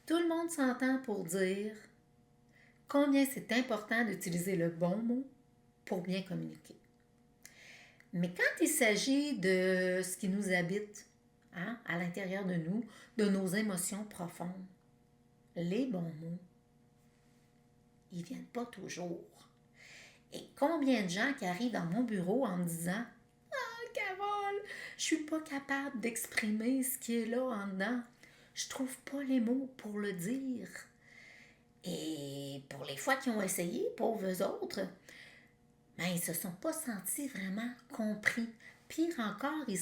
Tout le monde s'entend pour dire combien c'est important d'utiliser le bon mot pour bien communiquer. Mais quand il s'agit de ce qui nous habite à l'intérieur de nous, de nos émotions profondes, les bons mots, ils ne viennent pas toujours. Et combien de gens qui arrivent dans mon bureau en me disant Carole, je suis pas capable d'exprimer ce qui est là en dedans. Je trouve pas les mots pour le dire. Et pour les fois qu'ils ont essayé, pauvres autres, ben, ils se sont pas sentis vraiment compris. Pire encore, ils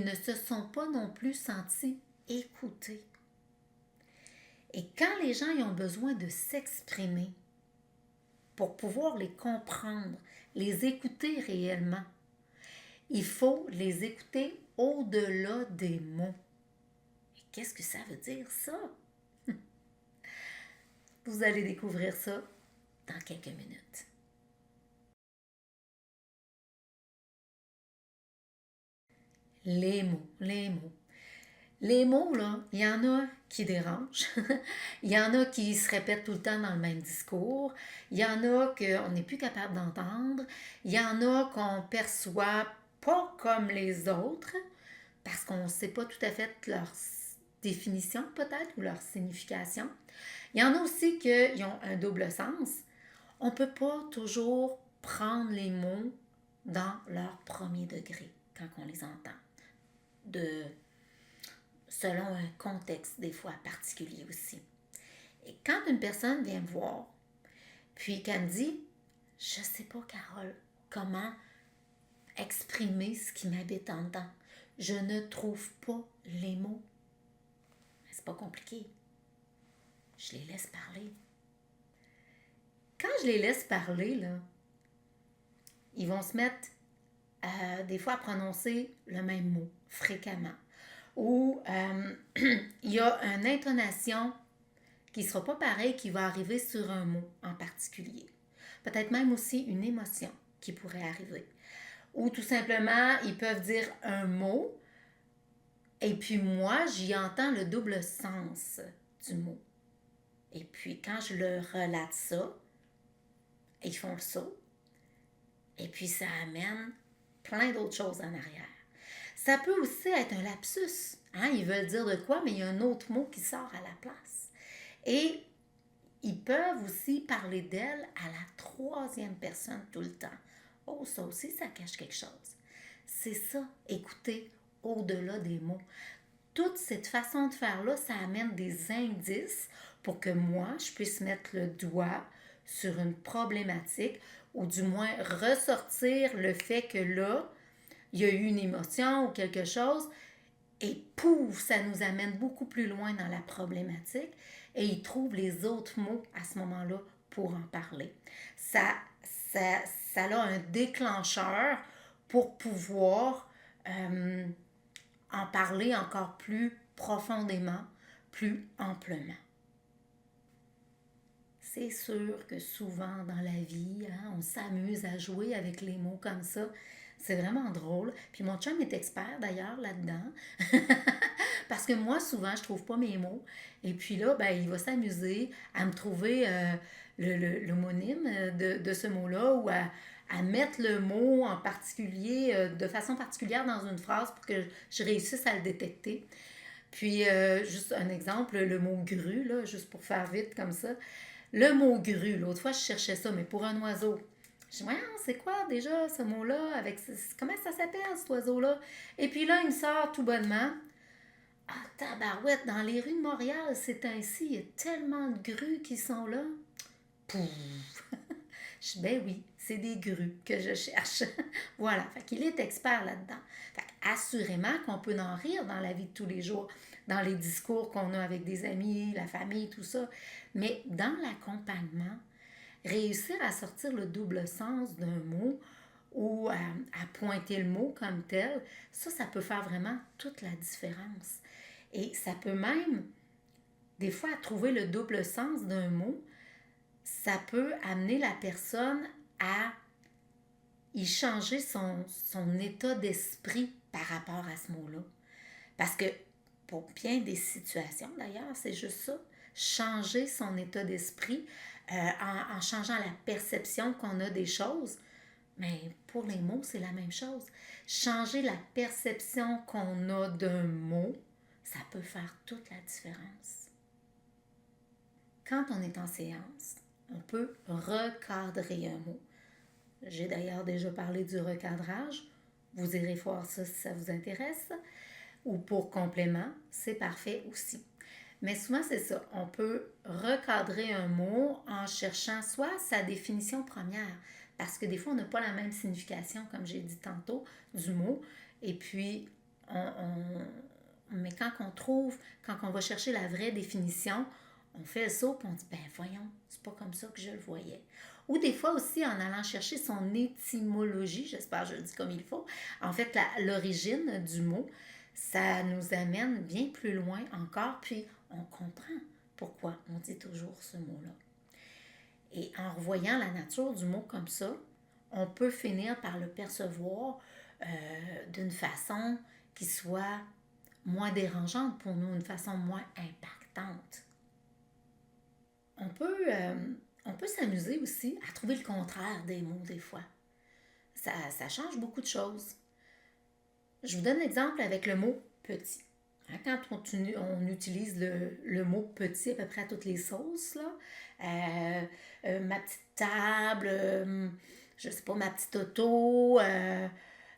ne se sont pas non plus sentis écoutés. Et quand les gens y ont besoin de s'exprimer pour pouvoir les comprendre, les écouter réellement, il faut les écouter au-delà des mots. Et qu'est-ce que ça veut dire, ça? Vous allez découvrir ça dans quelques minutes. Les mots, les mots. Les mots, là, il y en a qui dérangent. Il y en a qui se répètent tout le temps dans le même discours. Il y en a qu'on n'est plus capable d'entendre. Il y en a qu'on perçoit pas comme les autres parce qu'on ne sait pas tout à fait leur définition peut-être ou leur signification. Il y en a aussi qui ont un double sens. On ne peut pas toujours prendre les mots dans leur premier degré quand on les entend. Selon un contexte des fois particulier aussi. Et quand une personne vient me voir, puis qu'elle me dit, je ne sais pas, Carole, comment exprimer ce qui m'habite en dedans. Je ne trouve pas les mots. C'est pas compliqué. Je les laisse parler. Quand je les laisse parler, là, ils vont se mettre des fois à prononcer le même mot fréquemment. Ou il y a une intonation qui ne sera pas pareille qui va arriver sur un mot en particulier. Peut-être même aussi une émotion qui pourrait arriver. Ou tout simplement, ils peuvent dire un mot et puis moi, j'y entends le double sens du mot. Et puis quand je leur relate ça, ils font le saut. Et puis ça amène plein d'autres choses en arrière. Ça peut aussi être un lapsus. Ils veulent dire de quoi, mais il y a un autre mot qui sort à la place. Et ils peuvent aussi parler d'elle à la troisième personne tout le temps. Oh, ça aussi, ça cache quelque chose. C'est ça, écouter au-delà des mots. Toute cette façon de faire-là, ça amène des indices pour que moi, je puisse mettre le doigt sur une problématique ou du moins ressortir le fait que là, il y a eu une émotion ou quelque chose et pouf, ça nous amène beaucoup plus loin dans la problématique et ils trouvent les autres mots à ce moment-là pour en parler. Ça a un déclencheur pour pouvoir en parler encore plus profondément, plus amplement. C'est sûr que souvent dans la vie, on s'amuse à jouer avec les mots comme ça. C'est vraiment drôle. Puis mon chum est expert d'ailleurs là-dedans. Parce que moi, souvent, je trouve pas mes mots. Et puis là, ben, il va s'amuser à me trouver l'homonyme de ce mot-là ou à mettre le mot en particulier, de façon particulière dans une phrase pour que je réussisse à le détecter. Puis, juste un exemple, le mot grue, là, juste pour faire vite comme ça. Le mot grue, l'autre fois, je cherchais ça, mais pour un oiseau. Je dis, voyons, c'est quoi déjà ce mot-là? Comment ça s'appelle, cet oiseau-là? Et puis là, il me sort tout bonnement. Ah, tabarouette, dans les rues de Montréal, c'est ainsi. Il y a tellement de grues qui sont là. Pouf! Je dis, ben oui, c'est des grues que je cherche. Voilà, fait qu'il est expert là-dedans. Fait assurément qu'on peut en rire dans la vie de tous les jours, dans les discours qu'on a avec des amis, la famille, tout ça. Mais dans l'accompagnement, réussir à sortir le double sens d'un mot ou à pointer le mot comme tel, ça peut faire vraiment toute la différence. Et ça peut même, des fois, à trouver le double sens d'un mot, ça peut amener la personne à y changer son état d'esprit par rapport à ce mot-là. Parce que pour bien des situations d'ailleurs, c'est juste ça. Changer son état d'esprit en changeant la perception qu'on a des choses. Mais pour les mots, c'est la même chose. Changer la perception qu'on a d'un mot, ça peut faire toute la différence. Quand on est en séance, on peut recadrer un mot. J'ai d'ailleurs déjà parlé du recadrage. Vous irez voir ça si ça vous intéresse. Ou pour complément, c'est parfait aussi. Mais souvent, c'est ça. On peut recadrer un mot en cherchant soit sa définition première, parce que des fois, on n'a pas la même signification, comme j'ai dit tantôt, du mot. Et puis, mais quand on va chercher la vraie définition, on fait le saut et on dit, ben voyons, c'est pas comme ça que je le voyais. Ou des fois aussi en allant chercher son étymologie, j'espère que je le dis comme il faut, en fait, l'origine du mot, ça nous amène bien plus loin encore, puis on comprend pourquoi on dit toujours ce mot-là. Et en revoyant la nature du mot comme ça, on peut finir par le percevoir d'une façon qui soit moins dérangeante pour nous, une façon moins impactante. On peut s'amuser aussi à trouver le contraire des mots des fois. Ça change beaucoup de choses. Je vous donne l'exemple avec le mot petit. Quand on utilise le mot petit à peu près à toutes les sauces, là, ma petite table, je sais pas, ma petite auto,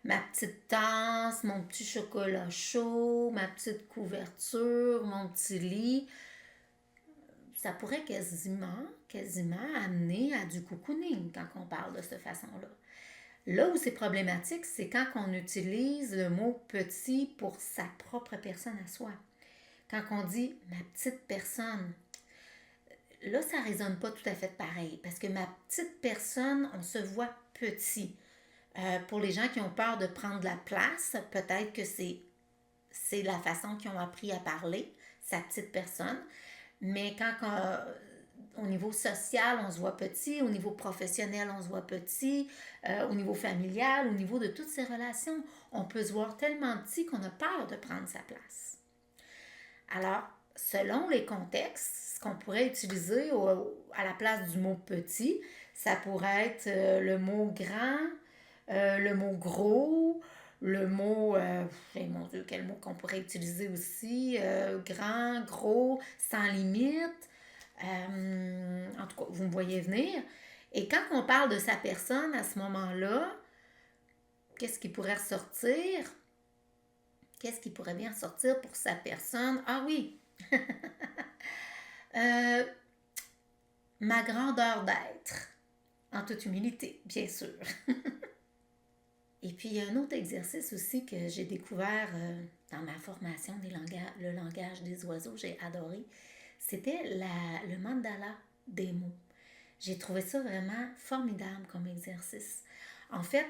ma petite tasse, mon petit chocolat chaud, ma petite couverture, mon petit lit, ça pourrait quasiment amener à du cocooning quand on parle de cette façon-là. Là où c'est problématique, c'est quand on utilise le mot petit pour sa propre personne à soi. Quand on dit ma petite personne, là, ça ne résonne pas tout à fait pareil. Parce que ma petite personne, on se voit petit. Pour les gens qui ont peur de prendre la place, peut-être que c'est la façon qu'ils ont appris à parler, sa petite personne. Mais quand au niveau social, on se voit petit, au niveau professionnel, on se voit petit, au niveau familial, au niveau de toutes ces relations, on peut se voir tellement petit qu'on a peur de prendre sa place. Alors, selon les contextes, ce qu'on pourrait utiliser à la place du mot petit, ça pourrait être le mot grand, le mot gros, le mot, mon Dieu, quel mot qu'on pourrait utiliser aussi, grand, gros, sans limite. En tout cas, vous me voyez venir. Et quand on parle de sa personne à ce moment-là, qu'est-ce qui pourrait ressortir? Qu'est-ce qui pourrait bien ressortir pour sa personne? Ah oui! Ma grandeur d'être. En toute humilité, bien sûr. Et puis, il y a un autre exercice aussi que j'ai découvert dans ma formation le langage des oiseaux, j'ai adoré. C'était le mandala des mots. J'ai trouvé ça vraiment formidable comme exercice. En fait,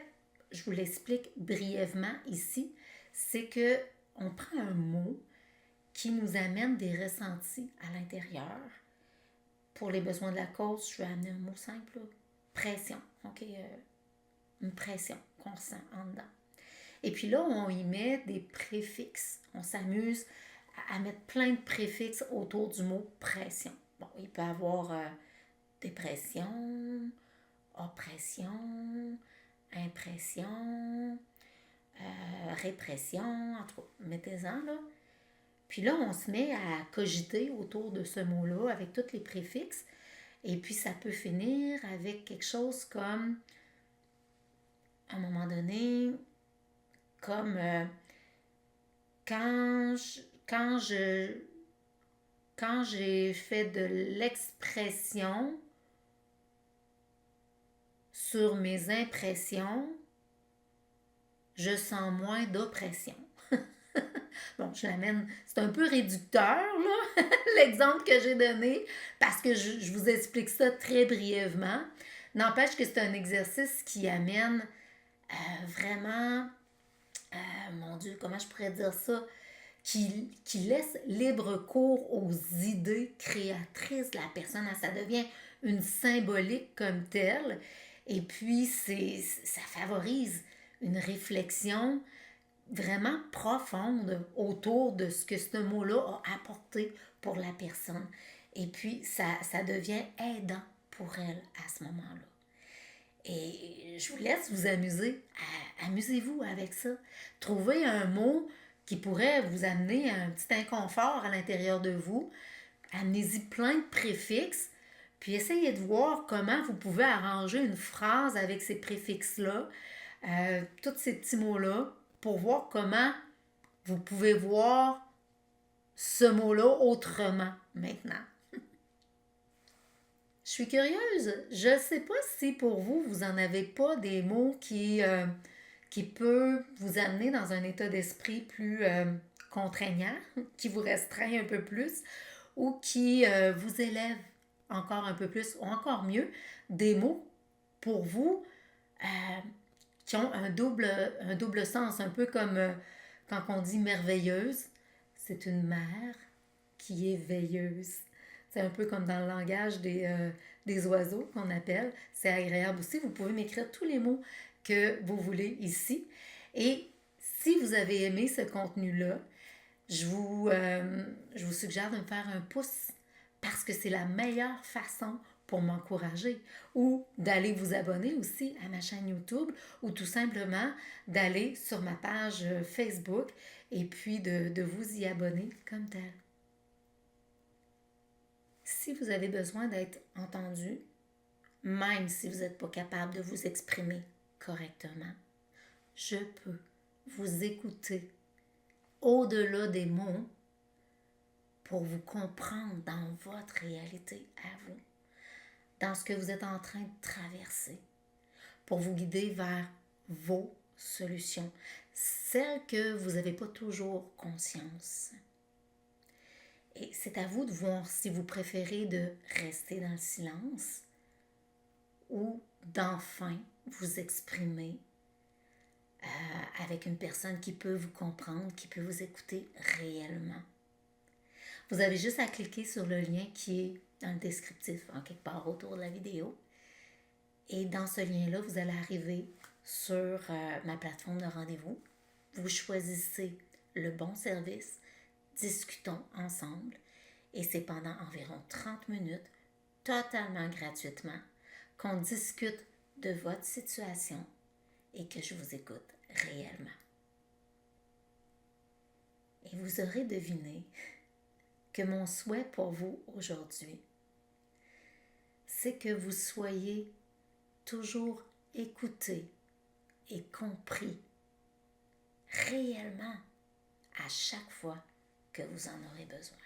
je vous l'explique brièvement ici, c'est que on prend un mot qui nous amène des ressentis à l'intérieur. Pour les besoins de la cause, je vais amener un mot simple, pression. OK? Une pression qu'on sent en dedans. Et puis là, on y met des préfixes. On s'amuse à mettre plein de préfixes autour du mot pression. Bon, il peut y avoir dépression, oppression, impression, répression, en tout cas, mettez-en là. Puis là, on se met à cogiter autour de ce mot-là avec tous les préfixes. Et puis, ça peut finir avec quelque chose comme, à un moment donné, comme quand j'ai fait de l'expression sur mes impressions, je sens moins d'oppression. Bon, je l'amène, c'est un peu réducteur, là, l'exemple que j'ai donné, parce que je vous explique ça très brièvement. N'empêche que c'est un exercice qui amène vraiment, mon Dieu, comment je pourrais dire ça, qui laisse libre cours aux idées créatrices de la personne. Ça devient une symbolique comme telle. Et puis, ça favorise une réflexion vraiment profonde autour de ce que ce mot-là a apporté pour la personne. Et puis, ça devient aidant pour elle à ce moment-là. Et je vous laisse vous amuser. Amusez-vous avec ça. Trouvez un mot qui pourrait vous amener un petit inconfort à l'intérieur de vous. Amenez-y plein de préfixes. Puis essayez de voir comment vous pouvez arranger une phrase avec ces préfixes-là, tous ces petits mots-là, pour voir comment vous pouvez voir ce mot-là autrement maintenant. Je suis curieuse. Je ne sais pas si pour vous, vous n'en avez pas des mots qui peuvent vous amener dans un état d'esprit plus contraignant, qui vous restreint un peu plus ou qui vous élève encore un peu plus ou encore mieux, des mots pour vous euh, qui ont un double sens, un peu comme quand on dit merveilleuse, c'est une mère qui est veilleuse. C'est un peu comme dans le langage des oiseaux qu'on appelle. C'est agréable aussi. Vous pouvez m'écrire tous les mots que vous voulez ici. Et si vous avez aimé ce contenu-là, je vous suggère de me faire un pouce parce que c'est la meilleure façon pour m'encourager ou d'aller vous abonner aussi à ma chaîne YouTube ou tout simplement d'aller sur ma page Facebook et puis de vous y abonner comme tel. Si vous avez besoin d'être entendu, même si vous n'êtes pas capable de vous exprimer correctement, je peux vous écouter au-delà des mots pour vous comprendre dans votre réalité à vous, dans ce que vous êtes en train de traverser, pour vous guider vers vos solutions, celles que vous n'avez pas toujours conscience. Et c'est à vous de voir si vous préférez de rester dans le silence ou d'enfin vous exprimer avec une personne qui peut vous comprendre, qui peut vous écouter réellement. Vous avez juste à cliquer sur le lien qui est dans le descriptif, en quelque part autour de la vidéo. Et dans ce lien-là, vous allez arriver sur ma plateforme de rendez-vous. Vous choisissez le bon service, discutons ensemble. Et c'est pendant environ 30 minutes, totalement gratuitement, qu'on discute de votre situation et que je vous écoute réellement. Et vous aurez deviné que mon souhait pour vous aujourd'hui, c'est que vous soyez toujours écouté et compris réellement à chaque fois que vous en aurez besoin.